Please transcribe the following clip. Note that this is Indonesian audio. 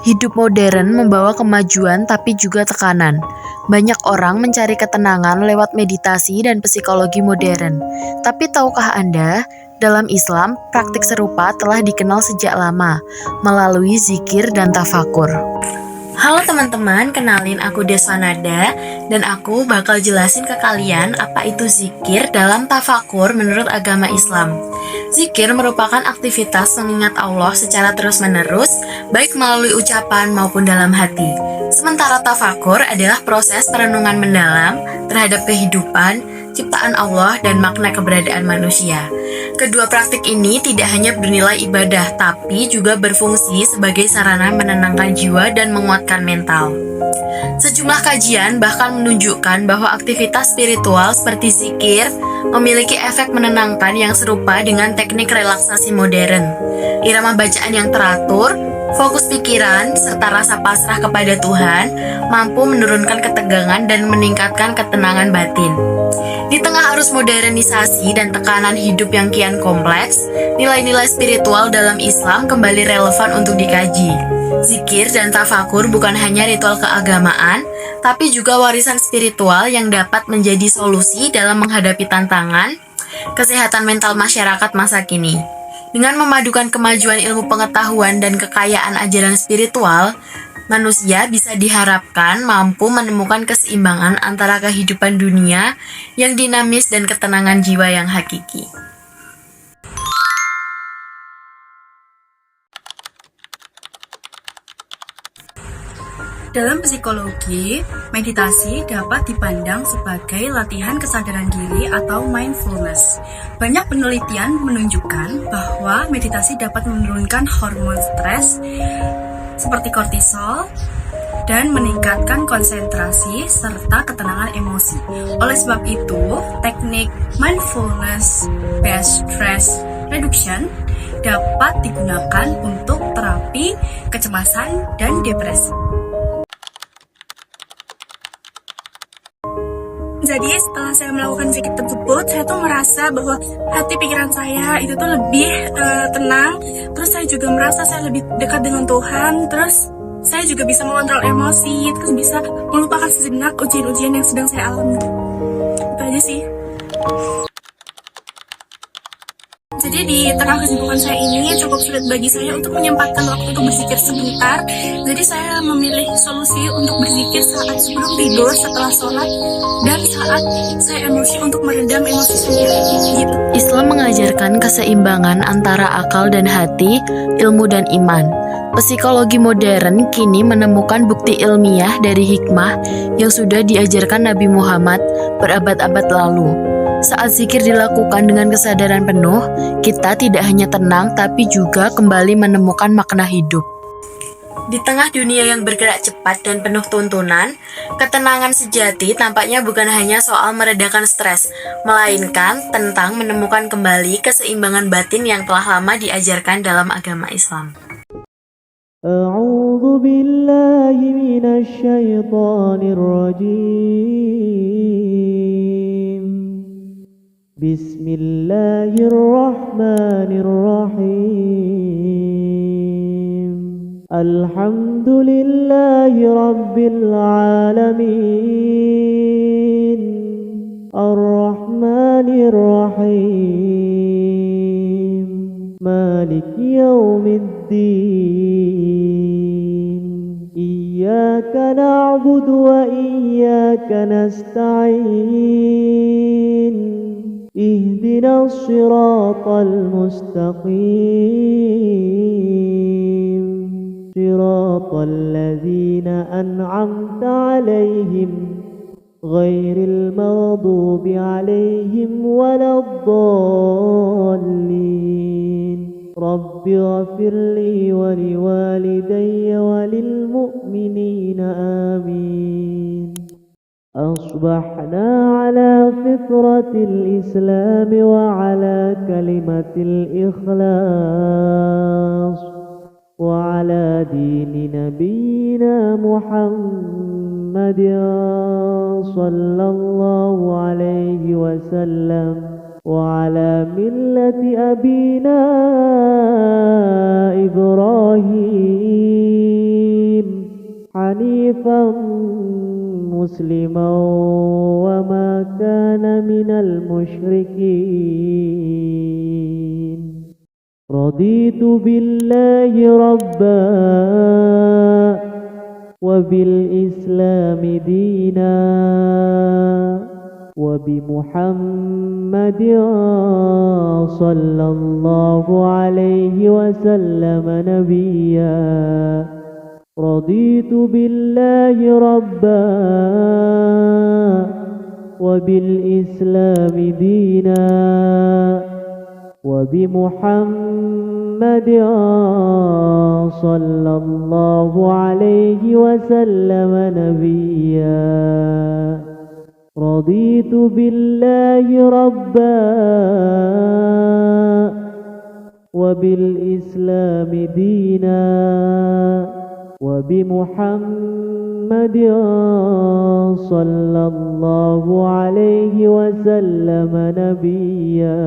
Hidup modern membawa kemajuan tapi juga tekanan. Banyak orang mencari ketenangan lewat meditasi dan psikologi modern. Tapi tahukah Anda, dalam Islam, praktik serupa telah dikenal sejak lama melalui zikir dan tafakur. Halo teman-teman, kenalin aku Deswanada dan aku bakal jelasin ke kalian apa itu zikir dalam tafakur menurut agama Islam. Zikir merupakan aktivitas mengingat Allah secara terus-menerus, baik melalui ucapan maupun dalam hati. Sementara tafakur adalah proses perenungan mendalam terhadap kehidupan, ciptaan Allah, dan makna keberadaan manusia. Kedua praktik ini tidak hanya bernilai ibadah, tapi juga berfungsi sebagai sarana menenangkan jiwa dan menguatkan mental. Sejumlah kajian bahkan menunjukkan bahwa aktivitas spiritual seperti zikir memiliki efek menenangkan yang serupa dengan teknik relaksasi modern. Irama bacaan yang teratur, fokus pikiran, serta rasa pasrah kepada Tuhan mampu menurunkan ketegangan dan meningkatkan ketenangan batin. Di tengah arus modernisasi dan tekanan hidup yang kian kompleks, nilai-nilai spiritual dalam Islam kembali relevan untuk dikaji. Zikir dan tafakur bukan hanya ritual keagamaan, tapi juga warisan spiritual yang dapat menjadi solusi dalam menghadapi tantangan kesehatan mental masyarakat masa kini. Dengan memadukan kemajuan ilmu pengetahuan dan kekayaan ajaran spiritual, manusia bisa diharapkan mampu menemukan keseimbangan antara kehidupan dunia yang dinamis dan ketenangan jiwa yang hakiki. Dalam psikologi, meditasi dapat dipandang sebagai latihan kesadaran diri atau mindfulness. Banyak penelitian menunjukkan bahwa meditasi dapat menurunkan hormon stres seperti kortisol dan meningkatkan konsentrasi serta ketenangan emosi. Oleh sebab itu, teknik mindfulness-based stress reduction dapat digunakan untuk terapi kecemasan dan depresi. Jadi setelah saya melakukan zikir tersebut, saya tuh merasa bahwa hati pikiran saya itu tuh lebih tenang. Terus saya juga merasa saya lebih dekat dengan Tuhan. Terus saya juga bisa mengontrol emosi. Terus bisa melupakan sejenak ujian-ujian yang sedang saya alami. Itu aja sih. Jadi di tengah kesibukan saya ini cukup sulit bagi saya untuk menyempatkan waktu untuk berzikir sebentar. Jadi saya memilih solusi untuk berzikir saat sebelum tidur, setelah sholat, dan saat saya emosi untuk meredam emosi sendiri. Gitu. Islam mengajarkan keseimbangan antara akal dan hati, ilmu dan iman. Psikologi modern kini menemukan bukti ilmiah dari hikmah yang sudah diajarkan Nabi Muhammad berabad-abad lalu. Saat zikir dilakukan dengan kesadaran penuh, kita tidak hanya tenang tapi juga kembali menemukan makna hidup. Di tengah dunia yang bergerak cepat dan penuh tuntunan, ketenangan sejati tampaknya bukan hanya soal meredakan stres, melainkan tentang menemukan kembali keseimbangan batin yang telah lama diajarkan dalam agama Islam. A'udzu billahi minasy syaithanir rajim. Bismillahirrahmanirrahim. Alhamdulillahi rabbil alamin. Ar-Rahmanir Rahim. Maliki yaumiddin. Iyyaka na'budu wa iyyaka nasta'in. اهدنا الصراط المستقيم صراط الذين أنعمت عليهم غير المغضوب عليهم ولا الضالين رب اغفر لي ولوالدي وللمؤمنين آمين. أصبحنا على فطرة الإسلام وعلى كلمة الإخلاص وعلى دين نبينا محمد صلى الله عليه وسلم وعلى ملة أبينا إبراهيم حنيفا مسلما وما كان من المشركين رضيت بالله ربا وبالإسلام دينا وبمحمد صلى الله عليه وسلم نبيا رضيت بالله ربا وبالإسلام دينا وبمحمد صلى الله عليه وسلم نبيا رضيت بالله ربا وبالإسلام دينا وبمحمد صلى الله عليه وسلم نبيا